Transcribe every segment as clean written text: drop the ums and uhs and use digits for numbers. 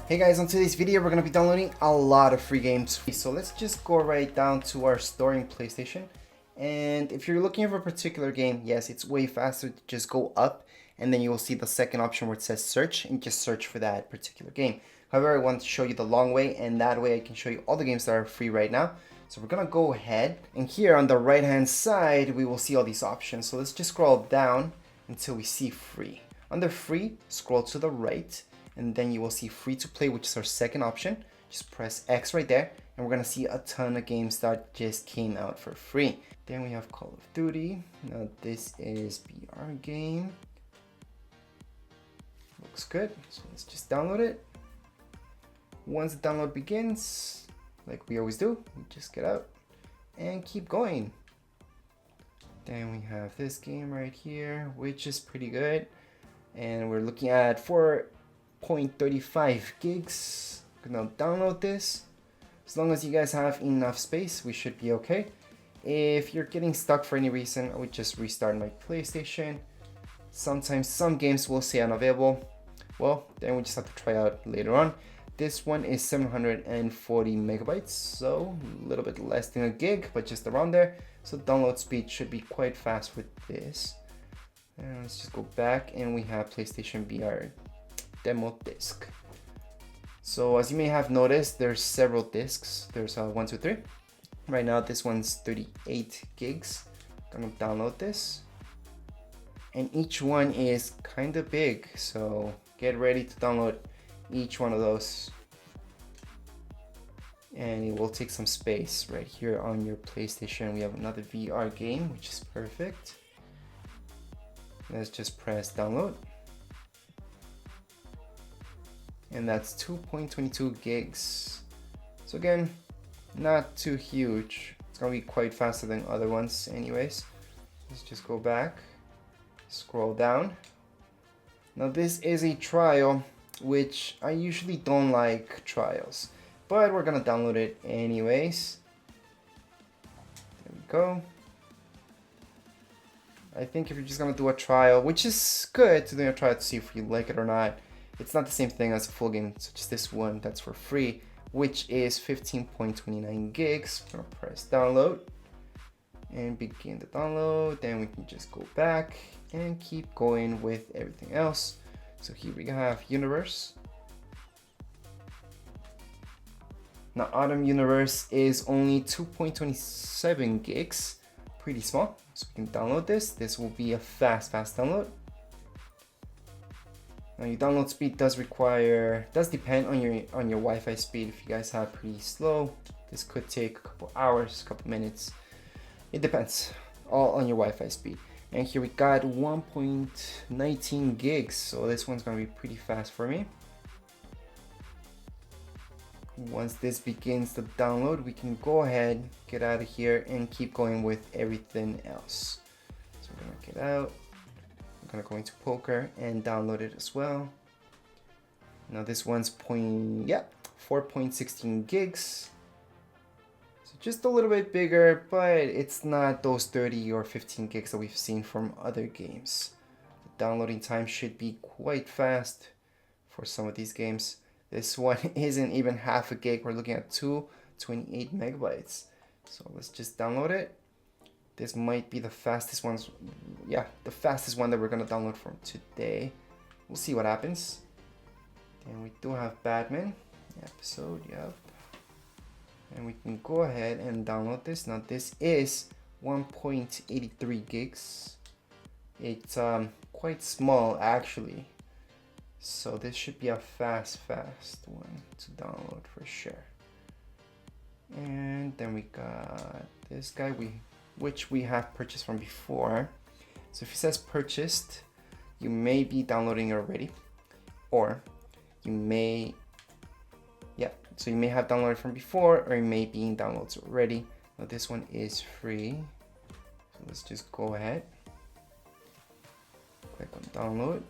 Hey guys, on today's video we're going to be downloading a lot of free games. So let's just go right down to our store in PlayStation. And if you're looking for a particular game, yes, it's way faster to just go up and then you will see the second option where it says search and just search for that particular game. However, I want to show you the long way, and that way I can show you all the games that are free right now. So we're going to go ahead, and here on the right hand side we will see all these options. So let's just scroll down until we see free. Under free, scroll to the right, and then you will see free to play, which is our second option. Just press X right there and we're gonna see a ton of games that just came out for free. Then we have Call of Duty. Now this is VR game. Looks good, so let's just download it. Once the download begins, like we always do, we just get out and keep going. Then we have this game right here, which is pretty good, and we're looking at 4.35 gigs. Gonna download this. As long as you guys have enough space, we should be okay. If you're getting stuck for any reason, I would just restart my PlayStation. Sometimes some games will say unavailable. Well, then we just have to try out later on. This one is 740 megabytes, so a little bit less than a gig, but just around there. So download speed should be quite fast with this. And let's just go back, and we have PlayStation VR demo disc. So as you may have noticed, there's several discs. There's 1, 2, 3. Right now this one's 38 gigs. Gonna download this, and each one is kind of big, so get ready to download each one of those, and it will take some space. Right here on your PlayStation we have another VR game, which is perfect. Let's just press download. And that's 2.22 gigs. So again, not too huge. It's gonna be quite faster than other ones anyways. Let's just go back, scroll down. Now this is a trial, which I usually don't like trials, but we're gonna download it anyways. There we go. I think if you're just gonna do a trial, which is good to do a trial to see if you like it or not, it's not the same thing as a full game, such as this one that's for free, which is 15.29 gigs. I'm gonna press download and begin the download. Then we can just go back and keep going with everything else. So here we have Universe. Now Autumn Universe is only 2.27 gigs, pretty small. So we can download this. This will be a fast download. Now your download speed does depend on your Wi-Fi speed. If you guys have pretty slow, this could take a couple hours, a couple minutes. It depends, all on your Wi-Fi speed. And here we got 1.19 gigs, so this one's gonna be pretty fast for me. Once this begins the download, we can go ahead, get out of here, and keep going with everything else. So we're gonna get out. I'm gonna go into poker and download it as well. Now this one's 4.16 gigs. So just a little bit bigger, but it's not those 30 or 15 gigs that we've seen from other games. The downloading time should be quite fast for some of these games. This one isn't even half a gig. We're looking at 228 megabytes. So let's just download it. This might be the fastest ones. Yeah, the fastest one that we're gonna download from today. We'll see what happens. And we do have Batman episode, yep. And we can go ahead and download this. Now this is 1.83 gigs. It's quite small actually. So this should be a fast one to download for sure. And then we got this guy which we have purchased from before. So if it says purchased, you may be downloading it already, or you may, so you may have downloaded from before, or it may be in downloads already. Now this one is free, so let's just go ahead, click on download,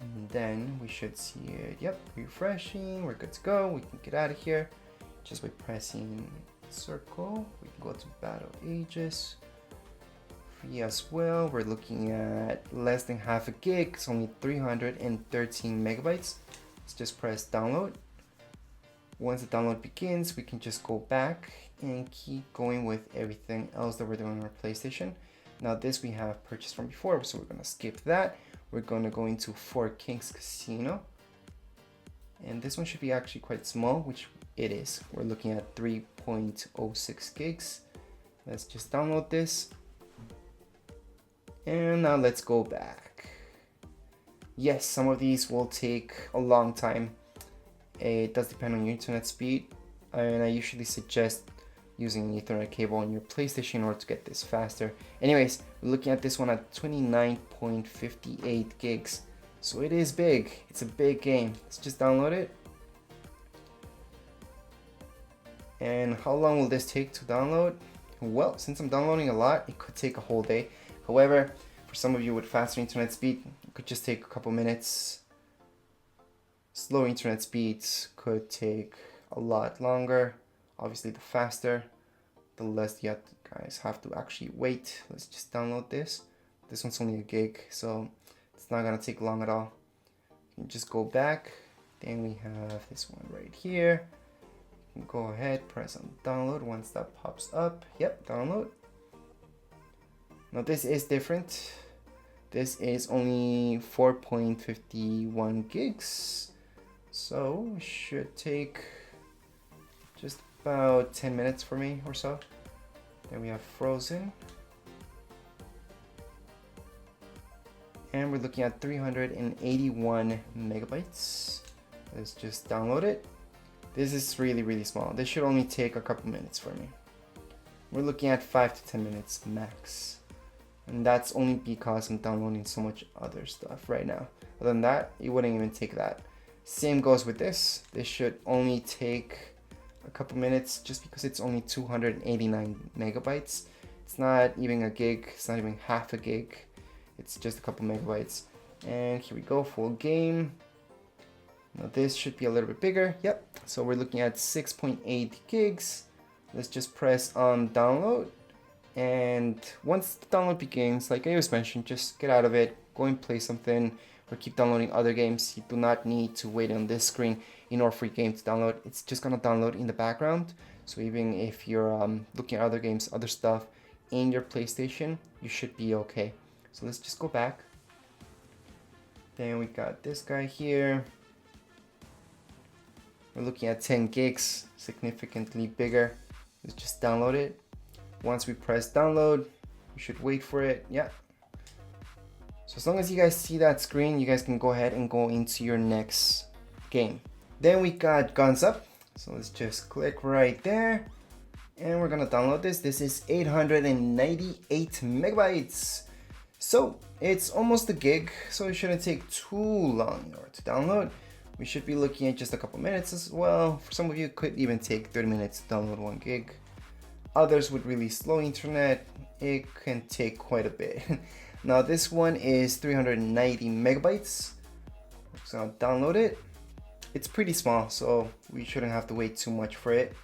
and then we should see it. Yep, refreshing, we're good to go. We can get out of here just by pressing circle. We can go to Battle Ages. Free as well. We're looking at less than half a gig. It's only 313 megabytes. Let's just press download. Once the download begins, we can just go back and keep going with everything else that we're doing on our PlayStation. Now this we have purchased from before, so we're gonna skip that. We're gonna go into Four Kings Casino. And this one should be actually quite small, which it is. We're looking at 3.06 gigs. Let's just download this. And now let's go back. Yes, some of these will take a long time. It does depend on your internet speed. And I usually suggest using an Ethernet cable on your PlayStation in order to get this faster. Anyways, we're looking at this one at 29.58 gigs. So it is big. It's a big game. Let's just download it. And how long will this take to download? Well, since I'm downloading a lot, it could take a whole day. However, for some of you with faster internet speed, it could just take a couple minutes. Slow internet speeds could take a lot longer. Obviously, the faster, the less you guys have to actually wait. Let's just download this. This one's only a gig, so it's not gonna take long at all. You can just go back. Then we have this one right here. You can go ahead, press on download once that pops up. Yep, download. Now this is different. This is only 4.51 gigs. So it should take just about 10 minutes for me or so. Then we have Frozen. And we're looking at 381 megabytes. Let's just download it. This is really small. This should only take a couple minutes for me. We're looking at 5 to 10 minutes max. And that's only because I'm downloading so much other stuff right now. Other than that, it wouldn't even take that. Same goes with this. This should only take a couple minutes just because it's only 289 megabytes. It's not even a gig. It's not even half a gig. It's just a couple megabytes. And here we go, full game. Now this should be a little bit bigger. Yep. So we're looking at 6.8 gigs. Let's just press on download. And once the download begins, like I was mentioned, just get out of it, go and play something, or keep downloading other games. You do not need to wait on this screen in order for your game to download. It's just gonna download in the background. So even if you're looking at other games, other stuff in your PlayStation, you should be okay. So let's just go back. Then we got this guy here. We're looking at 10 gigs, significantly bigger. Let's just download it. Once we press download, we should wait for it. Yeah. So as long as you guys see that screen, you guys can go ahead and go into your next game. Then we got Guns Up. So let's just click right there. And we're gonna download this. This is 898 megabytes. So it's almost a gig, so it shouldn't take too long in order to download. We should be looking at just a couple minutes as well. For some of you, it could even take 30 minutes to download 1 gig. Others with really slow internet, it can take quite a bit. Now this one is 390 megabytes. I'm just gonna download it. It's pretty small, so we shouldn't have to wait too much for it.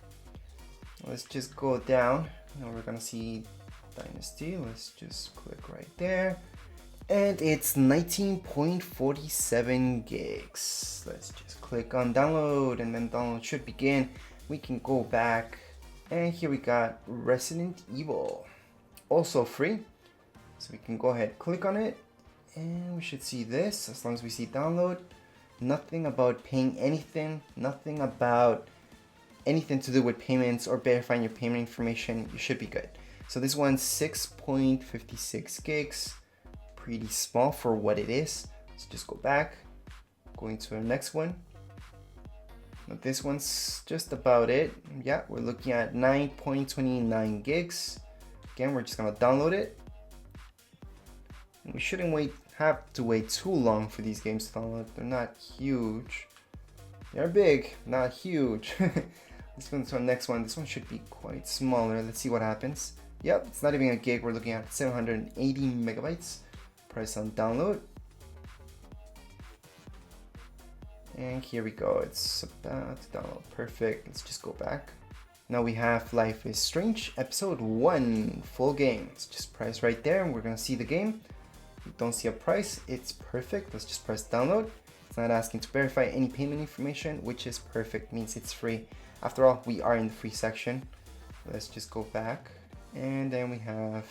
Let's just go down. Now we're gonna see Dynasty. Let's just click right there. And it's 19.47 gigs. Let's just click on download, and then download should begin. We can go back. And here we got Resident Evil, also free. So we can go ahead, click on it, and we should see this as long as we see download. Nothing about paying anything, nothing about anything to do with payments or verifying your payment information. You should be good. So this one's 6.56 gigs, pretty small for what it is. So just go back, going to the next one. Now this one's just about it. Yeah, we're looking at 9.29 gigs. Again, we're just gonna download it. And we shouldn't have to wait too long for these games to download. They're not huge. They're big, not huge. Let's go to the next one. This one should be quite smaller. Let's see what happens. Yep, it's not even a gig. We're looking at 780 megabytes. Press on download. And here we go, it's about to download. Perfect. Let's just go back. Now we have Life is Strange episode 1 full game. Let's just press right there and we're gonna see the game. We don't see a price, it's perfect. Let's just press download. It's not asking to verify any payment information, which is perfect, means it's free. After all, we are in the free section. Let's just go back. And then we have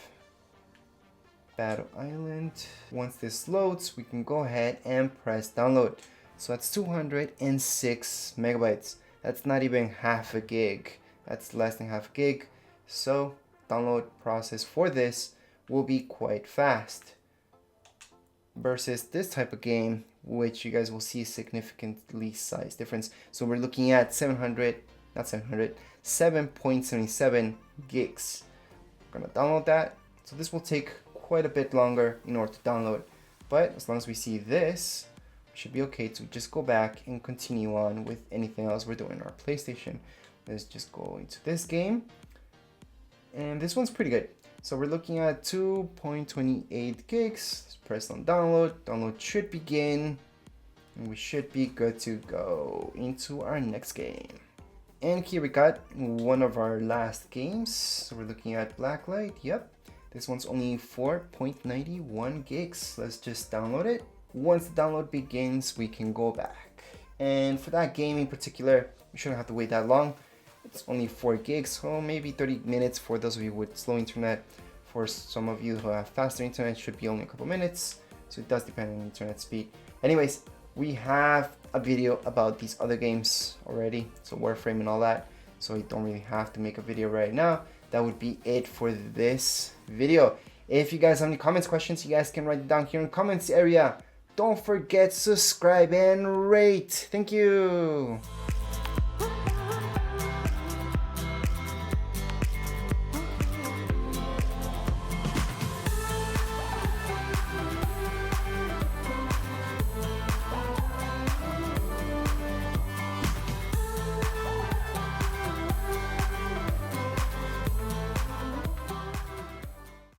Battle Island. Once this loads, we can go ahead and press download. So that's 206 megabytes. That's not even half a gig. That's less than half a gig. So download process for this will be quite fast. Versus this type of game, which you guys will see a significantly size difference. So we're looking at 7.77 gigs. We're gonna download that. So this will take quite a bit longer in order to download. But as long as we see this, we should be okay to just go back and continue on with anything else we're doing on our PlayStation. Let's just go into this game. And this one's pretty good. So we're looking at 2.28 gigs. Let's press on download. Download should begin. And we should be good to go into our next game. And here we got one of our last games. So we're looking at Blacklight. Yep. This one's only 4.91 gigs. Let's just download it. Once the download begins, we can go back. And for that game in particular, we shouldn't have to wait that long. It's only 4 gigs, so maybe 30 minutes for those of you with slow internet. For some of you who have faster internet, it should be only a couple minutes. So it does depend on internet speed. Anyways, we have a video about these other games already, so Warframe and all that. So you don't really have to make a video right now. That would be it for this video. If you guys have any comments, questions, you guys can write it down here in the comments area. Don't forget to subscribe and rate. Thank you.